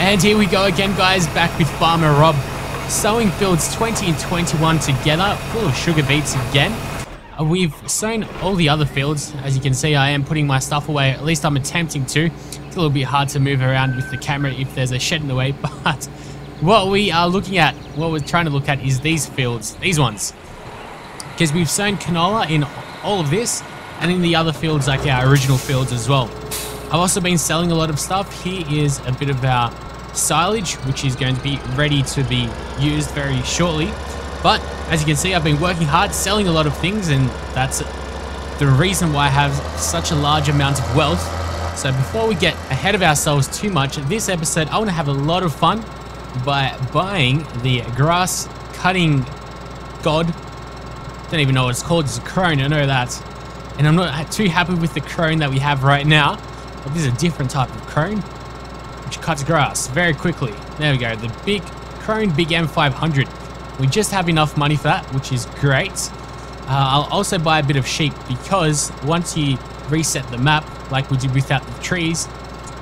And here we go again, guys, back with Farmer Rob. Sowing fields 20 and 21 together, full of sugar beets again. We've sown all the other fields. As you can see, I am putting my stuff away. At least I'm attempting to. It's a little bit hard to move around with the camera if there's a shed in the way. But what we are looking at, what we're trying to look at is these fields, these ones. Because we've sown canola in all of this and in the other fields, like our original fields as well. I've also been selling a lot of stuff. Here is a bit of our silage, which is going to be ready to be used very shortly. But as you can see, I've been working hard, selling a lot of things, and that's the reason why I have such a large amount of wealth. So before we get ahead of ourselves too much, this episode I want to have a lot of fun by buying the grass cutting god. Don't even know what it's called. It's a crone, I know that. And I'm not too happy with the crone that we have right now. But this is a different type of crone, which cuts grass very quickly. There we go, the big crone, big M500. We just have enough money for that, which is great. I'll also buy a bit of sheep, because once you reset the map, like we did without the trees,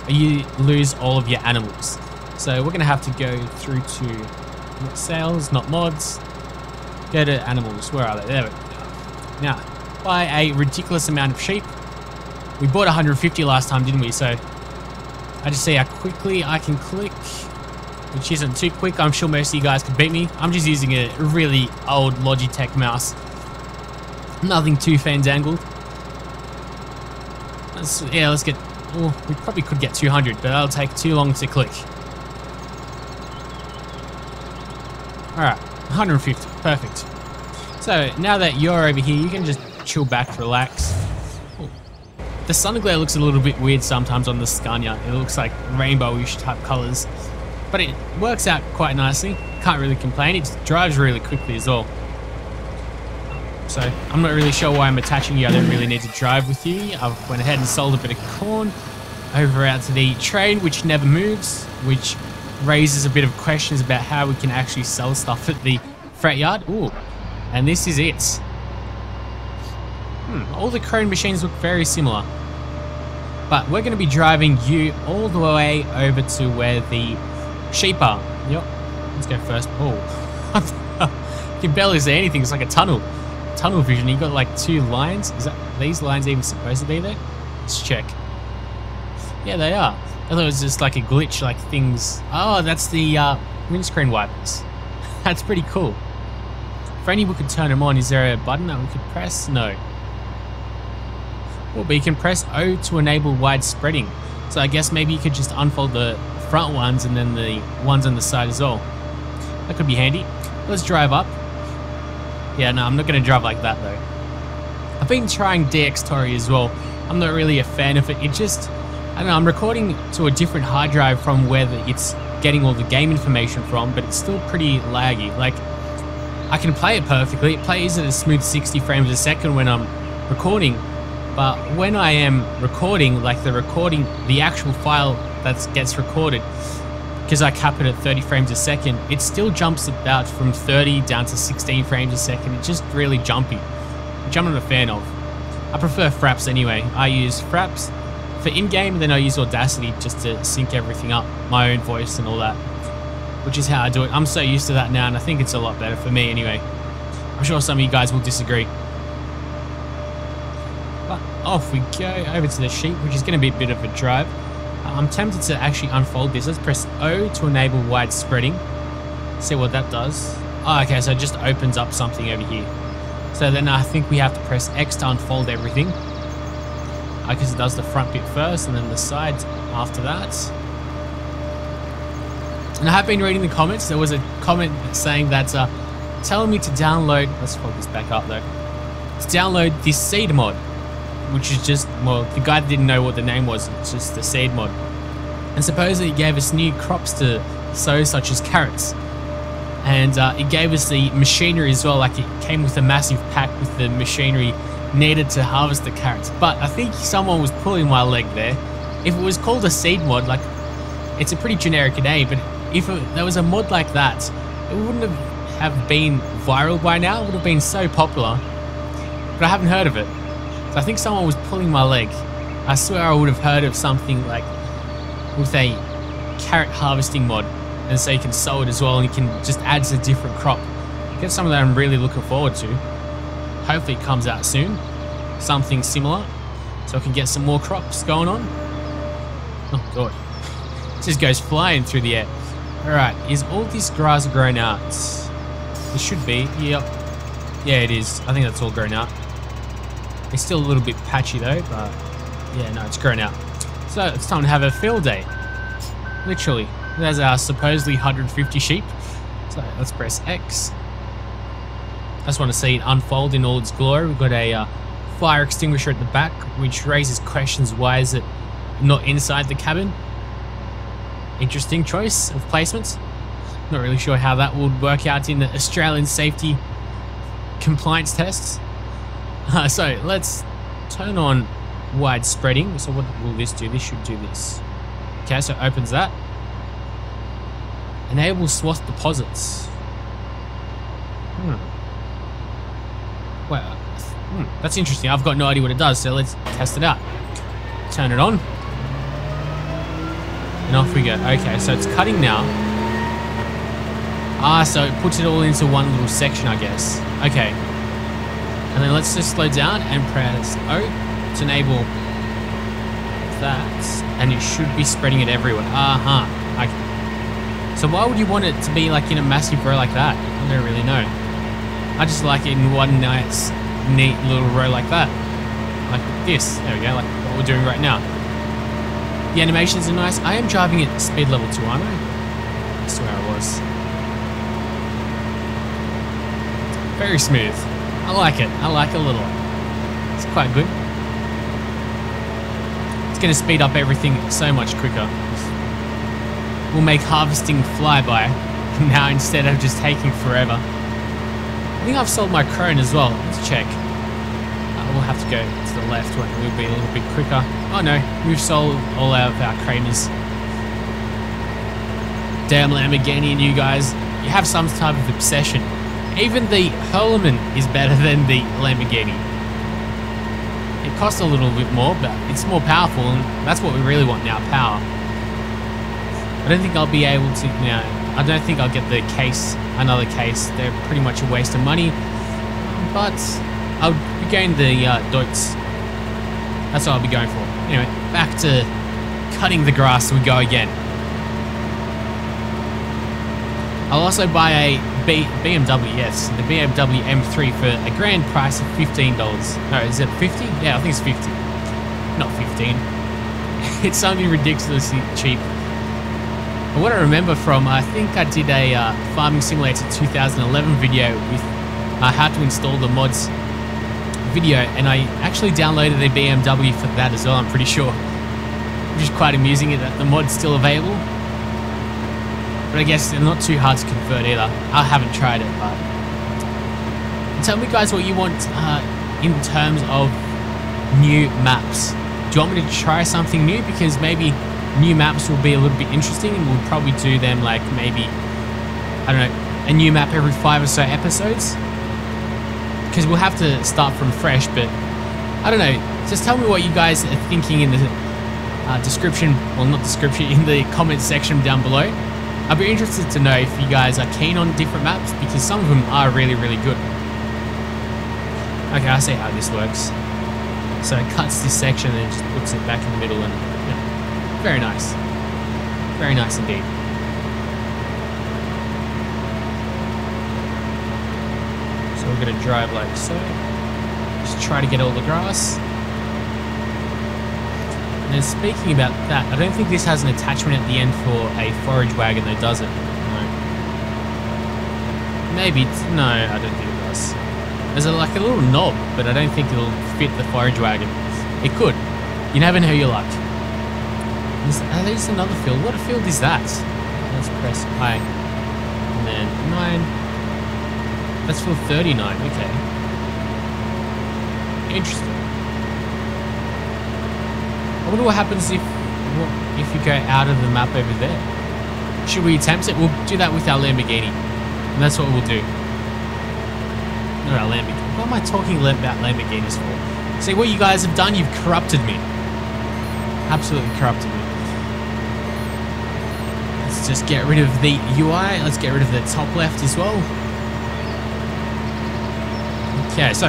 you lose all of your animals. So we're going to have to go through to not sales, not mods. Go to animals. Where are they? There we go. Now, buy a ridiculous amount of sheep. We bought 150 last time, didn't we? So I just see how quickly I can click, which isn't too quick. I'm sure most of you guys could beat me. I'm just using a really old Logitech mouse. Nothing too fandangled. Let's get... Oh, we probably could get 200, but that'll take too long to click. Alright, 150. Perfect. So now that you're over here, you can just chill back, relax. The sun glare looks a little bit weird sometimes on the Scania. It looks like rainbowish type colors, but it works out quite nicely. Can't really complain. It drives really quickly as well. So I'm not really sure why I'm attaching you. I don't really need to drive with you. I went ahead and sold a bit of corn over out to the train, which never moves, which raises a bit of questions about how we can actually sell stuff at the freight yard. Ooh, and this is it. All the crane machines look very similar. But we're going to be driving you all the way over to where the sheep are. Yep. Let's go first. Oh. You can barely see anything. It's like a tunnel. Tunnel vision. You got like two lines. Is that these lines even supposed to be there? Let's check. Yeah, they are. I thought it was just like a glitch, like things. Oh, that's the windscreen wipers. That's pretty cool. If only we could turn them on. Is there a button that we could press? No. Well, but you can press O to enable wide spreading. So I guess maybe you could just unfold the front ones and then the ones on the side as well. That could be handy. Let's drive up. Yeah, no, I'm not going to drive like that though. I've been trying DX Tori as well. I'm not really a fan of it. It just, I don't know, I'm recording to a different hard drive from where it's getting all the game information from, but it's still pretty laggy. Like, I can play it perfectly. It plays at a smooth 60 frames a second when I'm recording. But when I am recording, like the actual file that gets recorded, because I cap it at 30 frames a second, it still jumps about from 30 down to 16 frames a second. It's just really jumpy, which I'm not a fan of. I prefer Fraps anyway. I use Fraps for in-game, and then I use Audacity just to sync everything up, my own voice and all that, which is how I do it. I'm so used to that now, and I think it's a lot better for me anyway. I'm sure some of you guys will disagree. But off we go over to the sheep, which is going to be a bit of a drive. I'm tempted to actually unfold this. Let's press O to enable wide spreading. See what that does. Oh, okay, so it just opens up something over here. So then I think we have to press X to unfold everything. Because it does the front bit first and then the sides after that. And I have been reading the comments. There was a comment saying that telling me to download, let's fold this back up though, to download this seed mod, which is just, well, the guy didn't know what the name was. It's just the seed mod. And supposedly it gave us new crops to sow, such as carrots. And it gave us the machinery as well. Like, it came with a massive pack with the machinery needed to harvest the carrots. But I think someone was pulling my leg there. If it was called a seed mod, like, it's a pretty generic name, but if there was a mod like that, it wouldn't have been viral by now. It would have been so popular. But I haven't heard of it. So I think someone was pulling my leg. I swear I would have heard of something like with a carrot harvesting mod, and so you can sow it as well, and you can just add a different crop. Get some of that I'm really looking forward to. Hopefully it comes out soon. Something similar, so I can get some more crops going on. Oh god, it just goes flying through the air. Alright, is all this grass grown out? It should be, yep. Yeah, it is. I think that's all grown out. It's still a little bit patchy though, but yeah, no, it's grown out. So it's time to have a field day. Literally. There's our supposedly 150 sheep. So let's press X. I just want to see it unfold in all its glory. We've got a fire extinguisher at the back, which raises questions. Why is it not inside the cabin? Interesting choice of placements. Not really sure how that would work out in the Australian safety compliance tests. So let's turn on wide spreading. So what will this do? This should do this. Okay, so it opens that. Enable swath deposits. Well, that's interesting. I've got no idea what it does, so let's test it out. Turn it on. And off we go. Okay, so it's cutting now. Ah, so it puts it all into one little section, I guess. Okay. And then let's just slow down and press O to enable that. And it should be spreading it everywhere. Okay. So why would you want it to be like in a massive row like that? I don't really know. I just like it in one nice, neat little row like that. Like this. There we go, like what we're doing right now. The animations are nice. I am driving at speed level 2, aren't I? I swear I was. Very smooth. I like it. I like it a little. It's quite good. It's going to speed up everything so much quicker. We'll make harvesting fly by now instead of just taking forever. I think I've sold my crone as well. Let's check. We'll have to go to the left when we'll be a little bit quicker. Oh no, we've sold all of our Kramers. Damn Lamborghini and you guys. You have some type of obsession. Even the Hurleman is better than the Lamborghini. It costs a little bit more, but it's more powerful, and that's what we really want now, power. I don't think I'll be able to, I don't think I'll get the case, another case. They're pretty much a waste of money, but I'll be going the Deutz. That's what I'll be going for. Anyway, back to cutting the grass, we go again. I'll also buy a BMW, yes, the BMW M3 for a grand price of $15. No, is it 50? Yeah, I think it's 50. Not 15. It's something ridiculously cheap. But what I remember from, I think I did a Farming Simulator 2011 video with how to install the mods video, and I actually downloaded a BMW for that as well, I'm pretty sure. Which is quite amusing that the mod's still available. But I guess they're not too hard to convert either. I haven't tried it, but... Tell me guys what you want in terms of new maps. Do you want me to try something new? Because maybe new maps will be a little bit interesting, and we'll probably do them like maybe, I don't know, a new map every 5 or so episodes. Because we'll have to start from fresh, but I don't know. Just tell me what you guys are thinking in the description, well not description, in the comment section down below. I'd be interested to know if you guys are keen on different maps, because some of them are really, really good. Okay, I see how this works. So it cuts this section and just puts it back in the middle, and yeah, very nice. Very nice indeed. So we're going to drive like so. Just try to get all the grass. And then speaking about that, I don't think this has an attachment at the end for a forage wagon though, does it? No. Maybe, no, I don't think it does. There's like a little knob, but I don't think it'll fit the forage wagon. It could. You never know your luck. There's another field. What a field is that? Let's press I. And then 9. That's field 39, okay. Interesting. I wonder what happens if you go out of the map over there. Should we attempt it? We'll do that with our Lamborghini. And that's what we'll do. Not our Lamborghini. What am I talking about Lamborghinis for? See, what you guys have done, you've corrupted me. Absolutely corrupted me. Let's just get rid of the UI. Let's get rid of the top left as well. Okay, so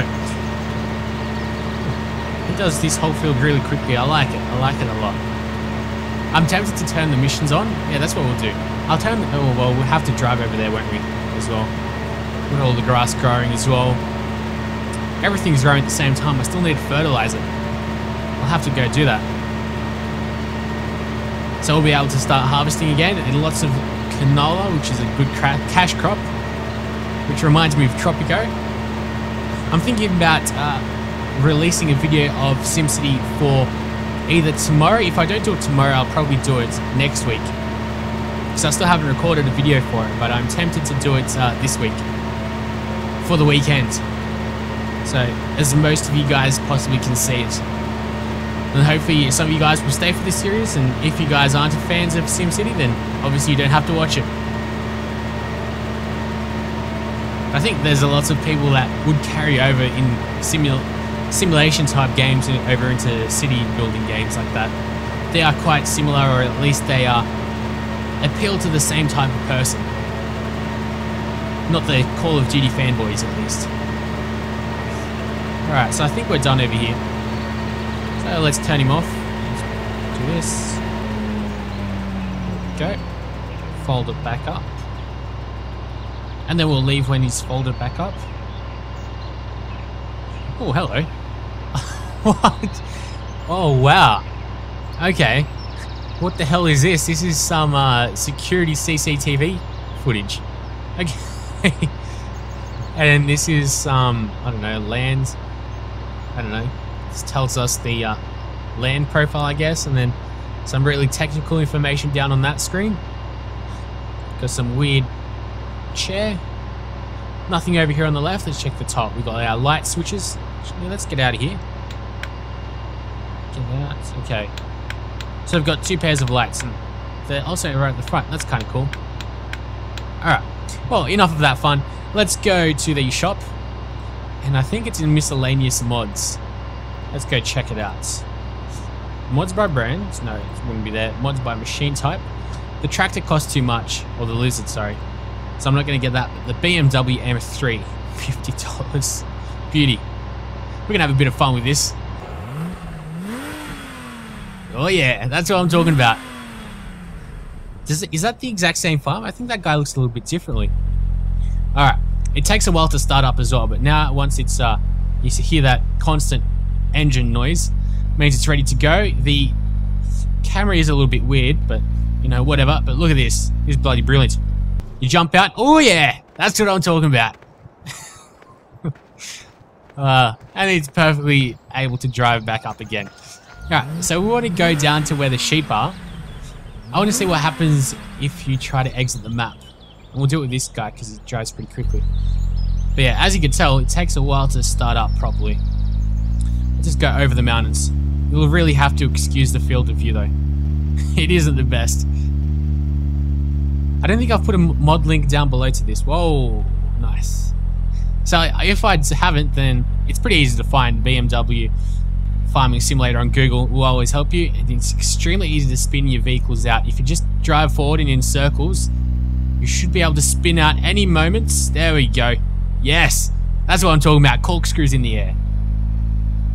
it does this whole field really quickly. I like it. I like it a lot. I'm tempted to turn the missions on. Yeah, that's what we'll do. I'll turn the... Oh, well, we'll have to drive over there, won't we, as well. With all the grass growing as well. Everything's growing at the same time. I still need fertilizer. I'll have to go do that. So we'll be able to start harvesting again. And lots of canola, which is a good cash crop. Which reminds me of Tropico. I'm thinking about releasing a video of SimCity for either tomorrow. If I don't do it tomorrow, I'll probably do it next week. So I still haven't recorded a video for it, but I'm tempted to do it this week for the weekend. So as most of you guys possibly can see it. And hopefully some of you guys will stay for this series, and if you guys aren't fans of SimCity, then obviously you don't have to watch it. I think there's lots of people that would carry over in simulation type games over into city building games like that. They are quite similar, or at least they are appeal to the same type of person. Not the Call of Duty fanboys, at least. Alright, so I think we're done over here. So let's turn him off. Let's do this. There we go. Fold it back up. And then we'll leave when he's folded back up. Oh, hello. What? Oh, wow. Okay. What the hell is this? This is some security CCTV footage. Okay. And this is some, I don't know, land. I don't know. This tells us the land profile, I guess. And then some really technical information down on that screen. Got some weird chair. Nothing over here on the left. Let's check the top. We've got our light switches. Yeah, let's get out of here. Get out. Okay. So we've got two pairs of lights, and they're also right at the front. That's kind of cool. Alright. Well, enough of that fun. Let's go to the shop. And I think it's in miscellaneous mods. Let's go check it out. Mods by brand. No, it wouldn't be there. Mods by machine type. The tractor costs too much. Or the lizard, sorry. So I'm not going to get that. But the BMW M3. $50. Beauty. We're going to have a bit of fun with this. Oh yeah, that's what I'm talking about. Is that the exact same farm? I think that guy looks a little bit differently. Alright. It takes a while to start up as well, but now once it's you hear that constant engine noise, means it's ready to go. The camera is a little bit weird, but you know, whatever. But look at this. This is bloody brilliant. You jump out. Oh yeah, that's what I'm talking about. And it's perfectly able to drive back up again. Alright, so we want to go down to where the sheep are. I want to see what happens if you try to exit the map. And we'll do it with this guy because it drives pretty quickly. But yeah, as you can tell, it takes a while to start up properly. We'll just go over the mountains. You'll really have to excuse the field of view though. It isn't the best. I don't think I've put a mod link down below to this. Whoa, nice. So if I haven't, then it's pretty easy to find. BMW Farming Simulator on Google will always help you. And it's extremely easy to spin your vehicles out. If you just drive forward and in circles, you should be able to spin out any moments. There we go. Yes, that's what I'm talking about. Corkscrews in the air.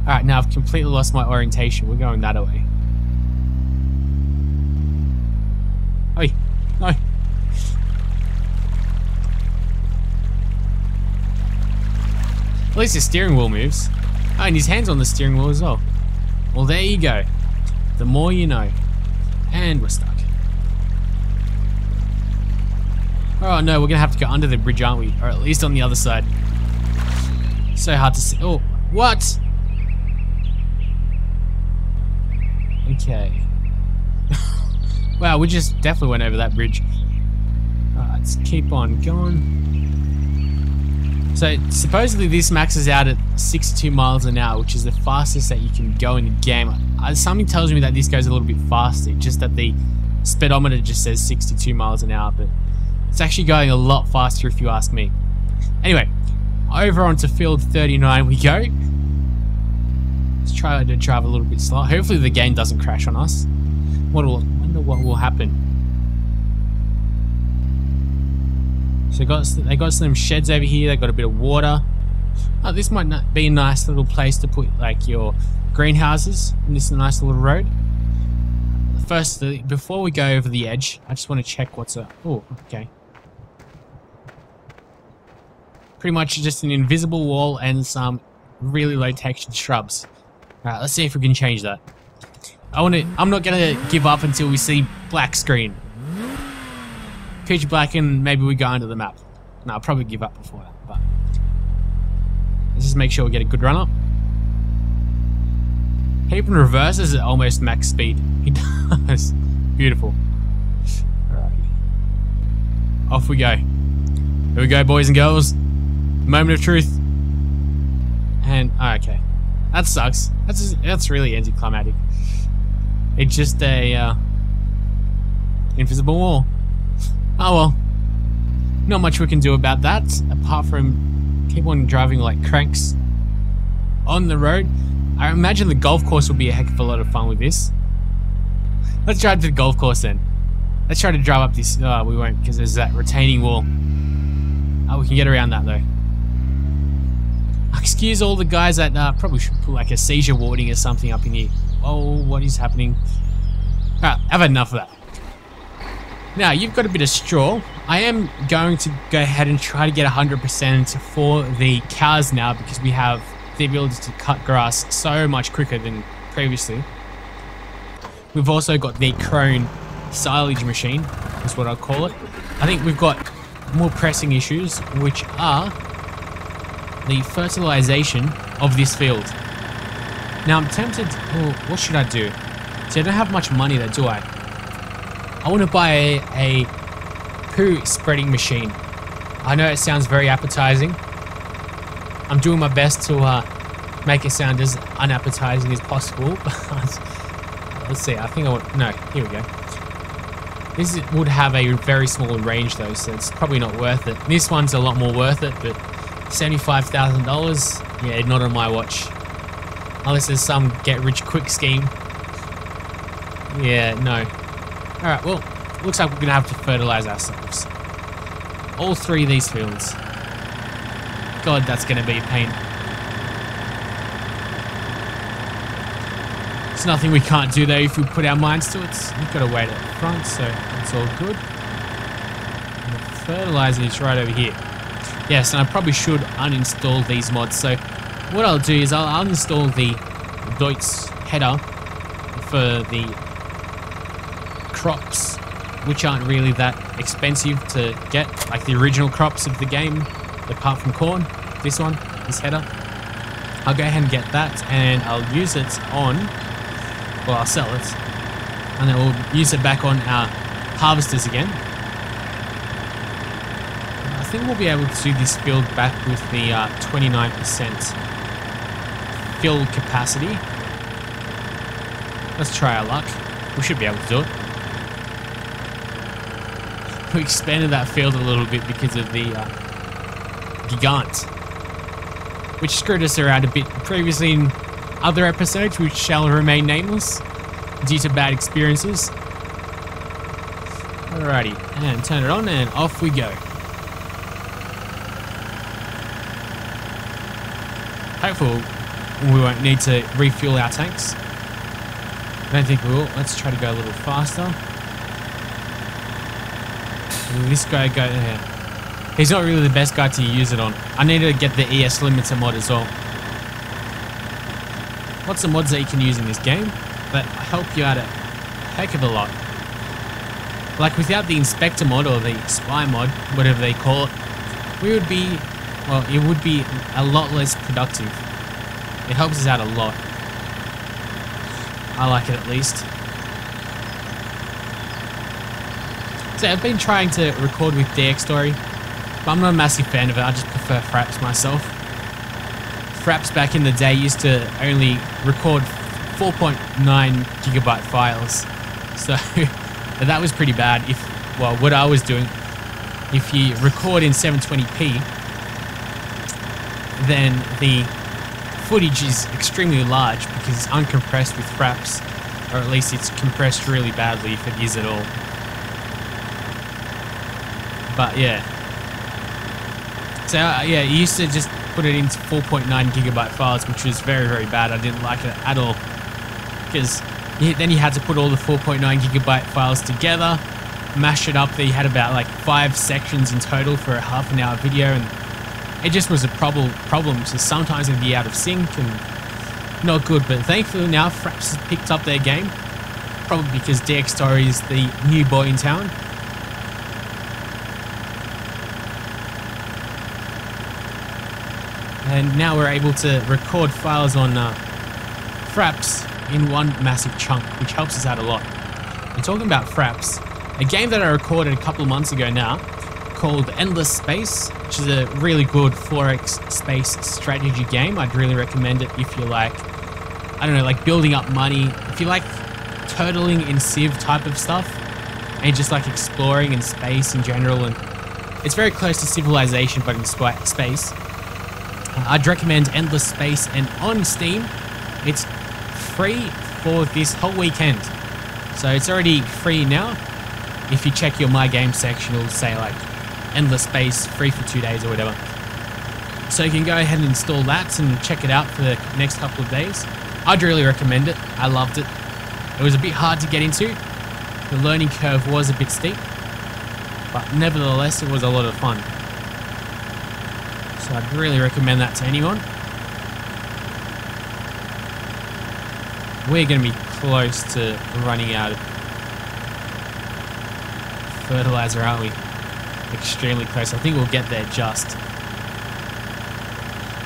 Alright, now I've completely lost my orientation. We're going that way. Oi, no. At least the steering wheel moves. Oh, and his hand's on the steering wheel as well. Well, there you go. The more you know. And we're stuck. Oh no, we're gonna have to go under the bridge, aren't we? Or at least on the other side. So hard to see. Oh, what? Okay. Wow, we just definitely went over that bridge. Alright, let's keep on going. So supposedly this maxes out at 62 miles an hour, which is the fastest that you can go in the game. Something tells me that this goes a little bit faster, just that the speedometer just says 62 miles an hour, but it's actually going a lot faster if you ask me. Anyway, over onto field 39 we go. Let's try to drive a little bit slower. Hopefully the game doesn't crash on us. Wonder what will happen. So they got some sheds over here. They got a bit of water. Oh, this might not be a nice little place to put like your greenhouses in this nice little road. First, before we go over the edge, I just want to check what's up. Oh, okay. Pretty much just an invisible wall and some really low textured shrubs. Alright, let's see if we can change that. I'm not gonna give up until we see black screen. Pitch black and maybe we go under the map. No, I'll probably give up before that, but let's just make sure we get a good run up. Keep in reverse is at almost max speed. He does. Beautiful. Alright. Off we go. Here we go, boys and girls. Moment of truth. And okay. That sucks. That's really anticlimactic. It's just a invisible wall. Oh well. Not much we can do about that, apart from keep on driving like cranks on the road. I imagine the golf course will be a heck of a lot of fun with this. Let's drive to the golf course then. Let's try to drive up this. Oh, we won't because there's that retaining wall. Oh, we can get around that though. Excuse all the guys that probably should put like a seizure warding or something up in here. Oh, what is happening? Alright, I've had enough of that. Now, you've got a bit of straw. I am going to go ahead and try to get 100% for the cows now because we have the ability to cut grass so much quicker than previously. We've also got the crone silage machine, is what I'll call it. I think we've got more pressing issues, which are the fertilization of this field. Now I'm tempted, what should I do? See, I don't have much money though, do I? I want to buy a poo spreading machine. I know it sounds very appetizing. I'm doing my best to make it sound as unappetizing as possible. Let's see, I think I want, no, here we go. This would have a very small range though, so it's probably not worth it. This one's a lot more worth it, but $75,000, yeah, not on my watch. Unless there's some get-rich-quick scheme. Yeah, no. Alright, well, looks like we're going to have to fertilize ourselves. All three of these fields. God, that's going to be a pain. There's nothing we can't do though if we put our minds to it. We've got to wait at the front, so it's all good. And the fertilizer is right over here. Yes, and I probably should uninstall these mods. So what I'll do is I'll uninstall the Deutz header for the crops, which aren't really that expensive to get, like the original crops of the game, apart from corn. This one, this header. I'll go ahead and get that, and I'll use it on, well, I'll sell it, and then we'll use it back on our harvesters again. I think we'll be able to do this field back with the 29% fill capacity. Let's try our luck. We should be able to do it. We expanded that field a little bit because of the Gigant, which screwed us around a bit previously in other episodes, which shall remain nameless due to bad experiences. Alrighty, and turn it on and off we go. Hopefully we won't need to refuel our tanks. I don't think we will. Let's try to go a little faster. This guy go here. He's not really the best guy to use it on. I need to get the ES limiter mod as well. Lots of mods that you can use in this game that help you out a heck of a lot. Like without the inspector mod or the spy mod, whatever they call it, we would be, well, it would be a lot less productive. It helps us out a lot. I like it at least. So I've been trying to record with DX Story, but I'm not a massive fan of it. I just prefer Fraps myself. Fraps back in the day used to only record 4.9 gigabyte files. So that was pretty bad. If, well, what I was doing, if you record in 720p, then the footage is extremely large because it's uncompressed with Fraps, or at least it's compressed really badly if it is at all. But yeah, So yeah, you used to just put it into 4.9 gigabyte files, which was very, very bad. I didn't like it at all, because then you had to put all the 4.9 gigabyte files together, mash it up. There you had about like 5 sections in total for a half-an-hour video, and it just was a problem. So sometimes it'd be out of sync and not good. But thankfully now Fraps has picked up their game, probably because DX Story is the new boy in town. And now we're able to record files on Fraps in one massive chunk, which helps us out a lot. And talking about Fraps, a game that I recorded a couple of months ago now, called Endless Space, which is a really good 4X space strategy game. I'd really recommend it if you like, I don't know, like building up money. If you like turtling in Civ type of stuff, and just like exploring in space in general, and it's very close to Civilization, but in space. I'd recommend Endless Space, and on Steam, it's free for this whole weekend. So it's already free now. If you check your My Game section, it'll say like Endless Space free for 2 days or whatever. So you can go ahead and install that and check it out for the next couple of days. I'd really recommend it. I loved it. It was a bit hard to get into. The learning curve was a bit steep, but nevertheless, it was a lot of fun. So I'd really recommend that to anyone. We're going to be close to running out of fertilizer, aren't we? Extremely close. I think we'll get there just.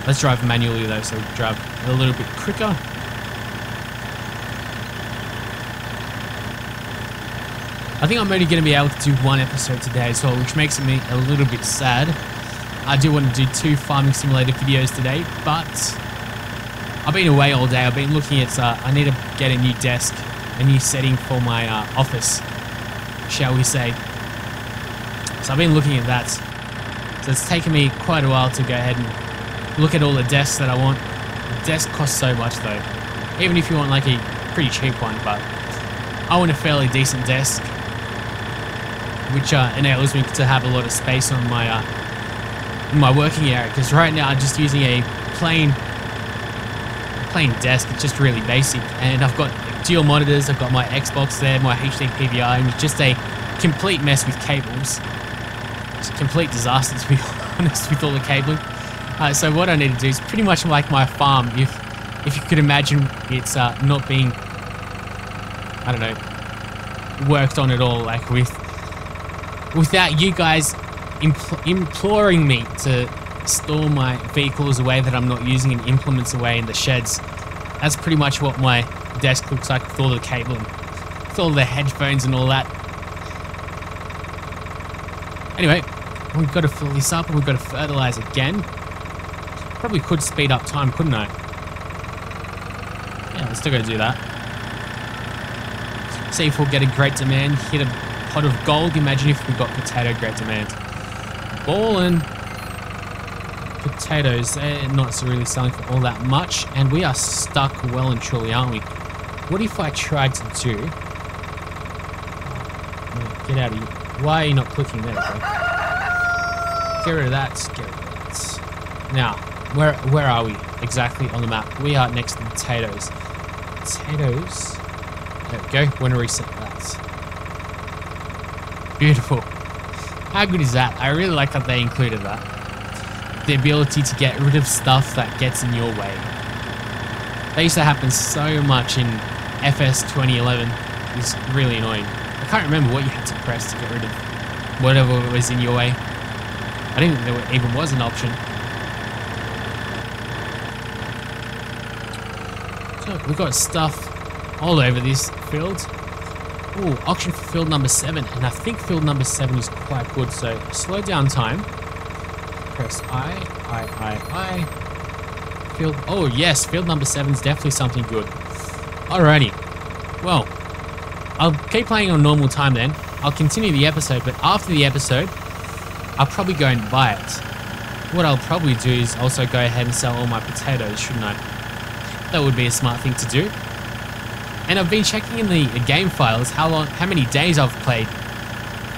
Let's drive manually though, so we'll drive a little bit quicker. I think I'm only going to be able to do one episode today as well, which makes me a little bit sad. I do want to do 2 farming simulator videos today, but I've been away all day. I've been looking at, I need to get a new desk, a new setting for my office, shall we say. So I've been looking at that. So it's taken me quite a while to go ahead and look at all the desks that I want. The desk costs so much though, even if you want like a pretty cheap one, but I want a fairly decent desk, which enables me to have a lot of space on my in my working area, because right now I'm just using a plain desk. It's just really basic, and I've got dual monitors. I've got my Xbox there, my HD PVR, and it's just a complete mess with cables. It's a complete disaster, to be honest, with all the cabling. So what I need to do is pretty much like my farm, if you could imagine it's not being, I don't know, worked on at all, like without you guys imploring me to store my vehicles away that I'm not using and implements away in the sheds. That's pretty much what my desk looks like with all the cabling, with all the headphones and all that. Anyway, we've got to fill this up and we've got to fertilize again. Probably could speed up time, couldn't I? Yeah, let's still go do that. See if we'll get a great demand, hit a pot of gold. Imagine if we got potato great demand. Ballin'. Potatoes, they're not really selling for all that much, and we are stuck well and truly, aren't we? What if I tried to do... Get out of here. Why are you not clicking there, bro? Get rid of that. Get rid of that. Now, where are we exactly on the map? We are next to potatoes. Potatoes. There we go. We're going to reset that. Beautiful. How good is that? I really like that they included that. The ability to get rid of stuff that gets in your way. That used to happen so much in FS 2011. It's really annoying. I can't remember what you had to press to get rid of whatever was in your way. I didn't think there even was an option. So we've got stuff all over this field. Ooh, auction for field number 7, and I think field number 7 is quite good, so slow down time. Press I. Field, oh yes, field number 7 is definitely something good. Alrighty, well, I'll keep playing on normal time then. I'll continue the episode, but after the episode, I'll probably go and buy it. What I'll probably do is also go ahead and sell all my potatoes, shouldn't I? That would be a smart thing to do. And I've been checking in the game files how many days I've played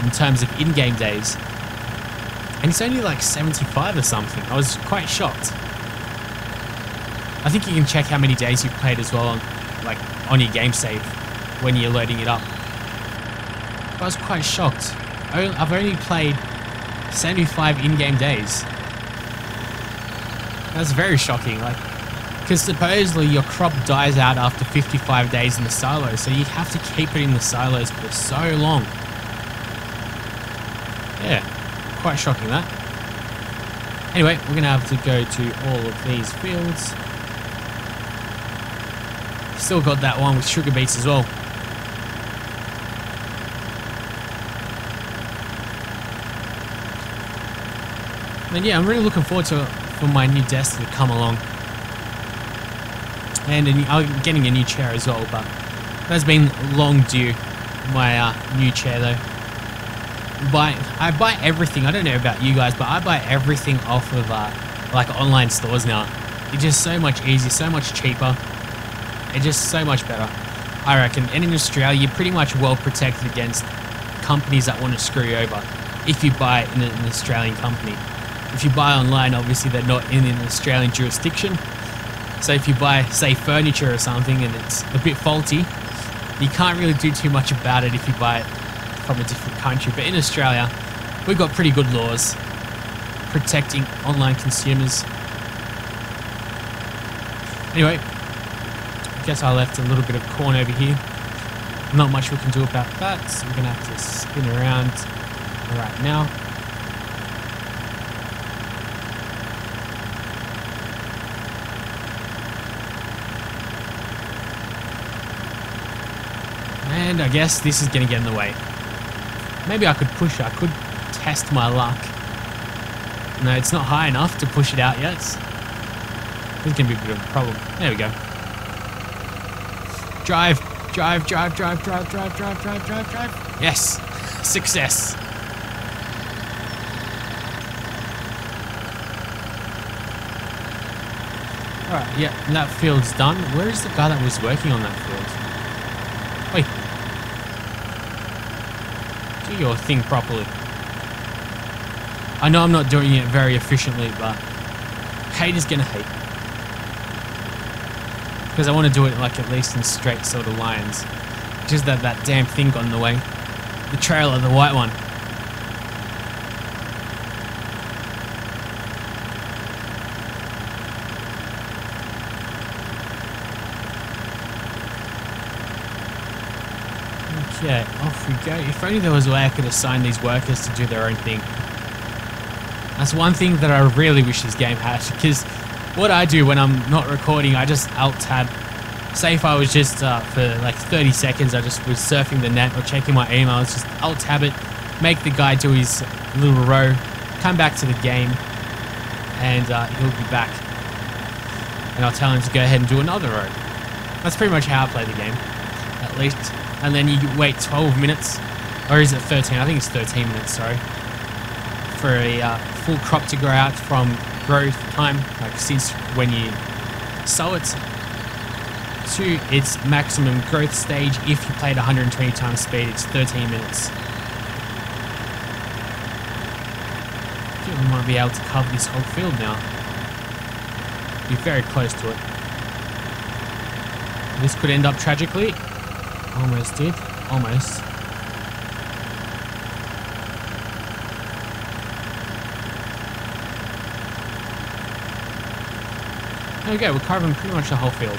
in terms of in-game days. And it's only like 75 or something. I was quite shocked. I think you can check how many days you've played as well on your game save when you're loading it up. But I was quite shocked. I've only played 75 in-game days. That's very shocking. Because supposedly your crop dies out after 55 days in the silo, so you have to keep it in the silos for so long. Yeah, quite shocking that. Anyway, we're going to have to go to all of these fields. Still got that one with sugar beets as well. And yeah, I'm really looking forward to for my new desk to come along. And I'm getting a new chair as well, but that's been long due. My new chair though. I buy everything. I don't know about you guys, but I buy everything off of like online stores now. It's just so much easier, so much cheaper. It's just so much better, I reckon. And in Australia, you're pretty much well protected against companies that want to screw you over if you buy in an Australian company. If you buy online, obviously they're not in an Australian jurisdiction. So if you buy, say, furniture or something and it's a bit faulty, you can't really do too much about it if you buy it from a different country. But in Australia, we've got pretty good laws protecting online consumers. Anyway, I guess I left a little bit of corn over here. Not much we can do about that, so we're going to have to spin around right now. And I guess this is going to get in the way. Maybe I could push it. I could test my luck. No, it's not high enough to push it out yet. This is going to be a bit of a problem. There we go. Drive. Drive, drive, drive, drive, drive, drive, drive, drive, drive. Yes. Success. Alright, yeah, and that field's done. Where is the guy that was working on that field? Wait. Do your thing properly. I know I'm not doing it very efficiently, but hate is gonna hate. Because I want to do it like at least in straight sort of lines. Just that damn thing got in the way. The trailer, the white one. Okay, off we go. If only there was a way I could assign these workers to do their own thing. That's one thing that I really wish this game had, because what I do when I'm not recording, I just alt-tab. Say if I was just, for like 30 seconds, I just was surfing the net or checking my emails, just alt-tab it, make the guy do his little row, come back to the game, and he'll be back. And I'll tell him to go ahead and do another row. That's pretty much how I play the game, at least. And then you wait 12 minutes, or is it 13? I think it's 13 minutes, sorry, for a full crop to grow out from growth time, like since when you sow it, to its maximum growth stage. If you played 120 times speed, it's 13 minutes. I think we might be able to cover this whole field now. Be very close to it. This could end up tragically. Almost did. Almost. There we go, we're covering pretty much the whole field.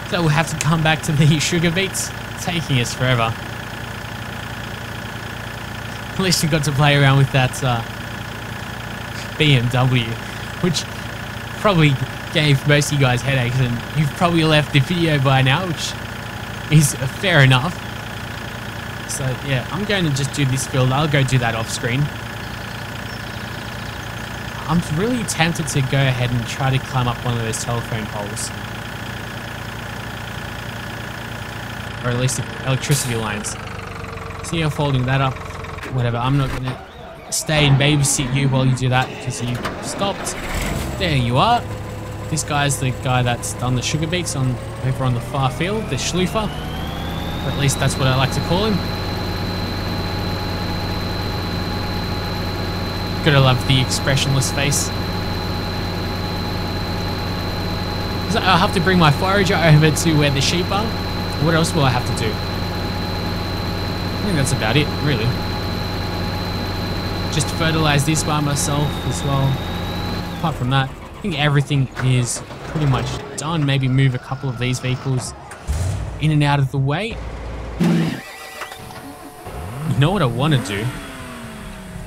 So we'll have to come back to the sugar beets, taking us forever. At least we got to play around with that BMW, which probably gave most of you guys headaches, and you've probably left the video by now, which is fair enough. So yeah, I'm going to just do this field. I'll go do that off screen. I'm really tempted to go ahead and try to climb up one of those telephone poles. Or at least the electricity lines. So you're folding that up. Whatever, I'm not going to stay and babysit you while you do that because you stopped. There you are. This guy's the guy that's done the sugar beets over on the far field, the schloofer. Or at least that's what I like to call him. Gotta love the expressionless face. So I'll have to bring my forager over to where the sheep are. What else will I have to do? I think that's about it, really. Just fertilize this by myself as well. Apart from that, I think everything is pretty much done. Maybe move a couple of these vehicles in and out of the way. You know what I want to do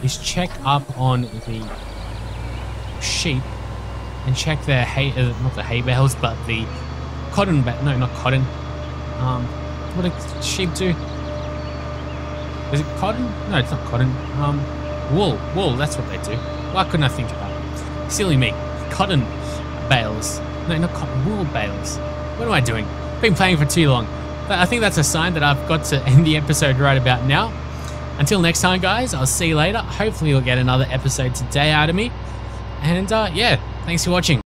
is check up on the sheep and check their hay, not the hay bales, but the cotton, no, not cotton. What do sheep do? Is it cotton? No, it's not cotton. Wool, that's what they do. Why couldn't I think of that? Silly me. Cotton bales. No, not cotton, wool bales. What am I doing? Been playing for too long. But I think that's a sign that I've got to end the episode right about now. Until next time, guys, I'll see you later. Hopefully you'll get another episode today out of me. And yeah, thanks for watching.